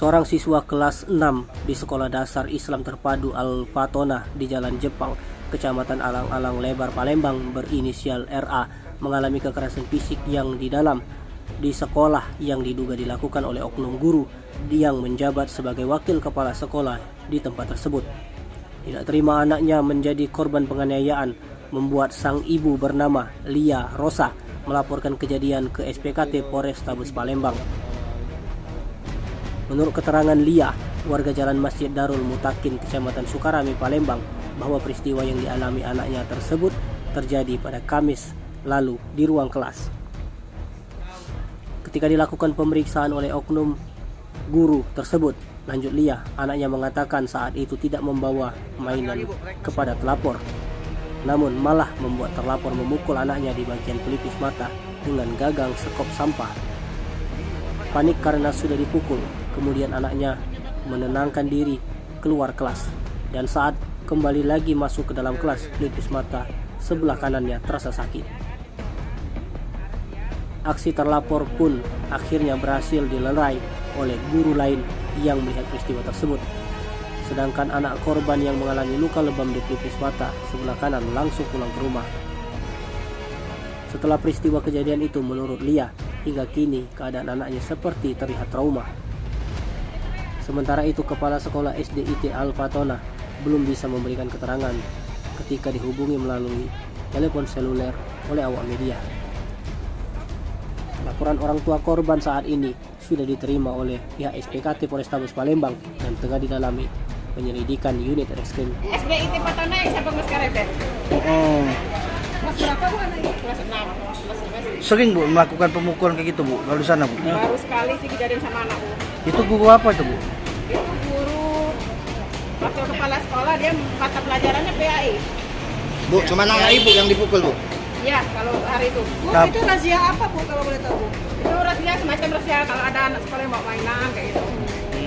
Seorang siswa kelas 6 di Sekolah Dasar Islam Terpadu Al-Fatona di Jalan Jepang, Kecamatan Alang-Alang Lebar, Palembang berinisial RA mengalami kekerasan fisik yang di dalam di sekolah yang diduga dilakukan oleh oknum guru yang menjabat sebagai wakil kepala sekolah di tempat tersebut. Tidak terima anaknya menjadi korban penganiayaan membuat sang ibu bernama Lia Rosa melaporkan kejadian ke SPKT Polrestabes Palembang. Menurut keterangan Lia, warga Jalan Masjid Darul Mutakin, Kecamatan Sukarami, Palembang, bahwa peristiwa yang dialami anaknya tersebut terjadi pada Kamis lalu di ruang kelas. Ketika dilakukan pemeriksaan oleh oknum guru tersebut, lanjut Lia, anaknya mengatakan saat itu tidak membawa mainan kepada terlapor, namun malah membuat terlapor memukul anaknya di bagian pelipis mata dengan gagang sekop sampah. Panik karena sudah dipukul, kemudian anaknya menenangkan diri keluar kelas, dan saat kembali lagi masuk ke dalam kelas, pelipis mata sebelah kanannya terasa sakit. Aksi terlapor pun akhirnya berhasil dilerai oleh guru lain yang melihat peristiwa tersebut. Sedangkan anak korban yang mengalami luka lebam di pelipis mata sebelah kanan langsung pulang ke rumah. Setelah peristiwa kejadian itu, menurut Lia, hingga kini keadaan anaknya seperti terlihat trauma. Sementara itu, Kepala Sekolah SDIT Al-Fatona belum bisa memberikan keterangan ketika dihubungi melalui telepon seluler oleh awak media. Laporan orang tua korban saat ini sudah diterima oleh pihak SPKT Polrestabes Palembang dan tengah didalami penyelidikan unit reskrim. SDIT Fatona yang siapa Mas Karet? Oh. Kelas berapa Bu anaknya? Kelas 6. Sering Bu melakukan pemukulan kayak gitu Bu, lalu sana Bu? Baru sekali sih kejadian sama anak Bu. Itu guru apa itu Bu? Itu guru wakil kepala sekolah, dia mata pelajarannya PAI. Bu, cuma anak ibu yang dipukul Bu? Iya, kalau hari itu. Bu, Nah. itu razia apa Bu kalau boleh tahu Bu? Itu razia semacam razia kalau ada anak sekolah yang bawa mainan kayak gitu.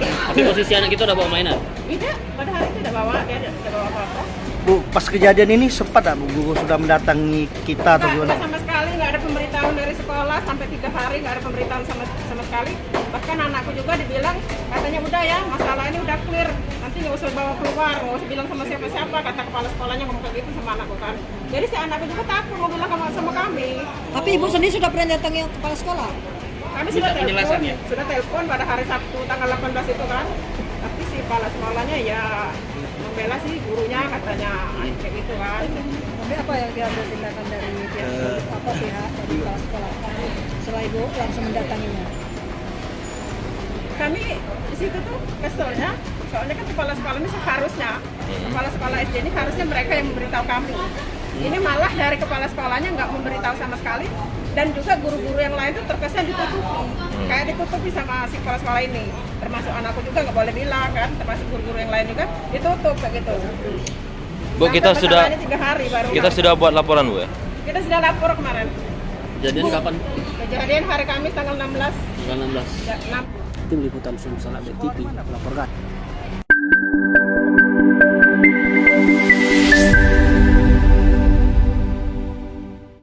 Tapi posisi anak itu udah bawa mainan? Tidak, pada hari itu tidak bawa, dia tidak bawa apa-apa. Bu, pas kejadian ini sempat tak Bu guru sudah mendatangi kita atau Enggak gimana? sama sekali, nggak ada pemberitahuan dari sekolah sampai 3 hari nggak ada pemberitahuan sama sekali. Bahkan anakku juga dibilang katanya udah ya, masalah ini udah clear, nanti nggak usah bawa keluar, nggak usah bilang sama siapa-siapa, kata kepala sekolahnya ngomong kayak gitu sama anakku kan. Jadi si anakku juga takut mau bilang sama kami. Tapi ibu sendiri sudah pernah datangi kepala sekolah? Kami sudah telepon pada hari Sabtu tanggal 18 itu kan. Tapi si kepala sekolahnya ya membela sih gurunya katanya kayak gitu kan. Tapi apa yang diambil tindakan dari pihak dari kepala sekolah setelah ibu langsung mendatanginya? Kami di situ tuh keselnya, soalnya kan kepala sekolah ini seharusnya, kepala sekolah SD ini harusnya mereka yang memberitahu kami. Ini malah dari kepala sekolahnya nggak memberitahu sama sekali, dan juga guru-guru yang lain tuh terkesan ditutupi, kayak ditutupi sama si kepala sekolah ini. Termasuk anakku juga nggak boleh bilang kan, termasuk guru-guru yang lain juga ditutup kayak gitu. Bu, kita Sampai sudah masalahnya 3 hari baru. sudah buat laporan Bu ya? Kita sudah lapor kemarin. Kejadian kapan? Kejadian hari Kamis tanggal 16. Tanggal 16. Ya, 6. Tim Liputan Sumsel Update TV melaporkan.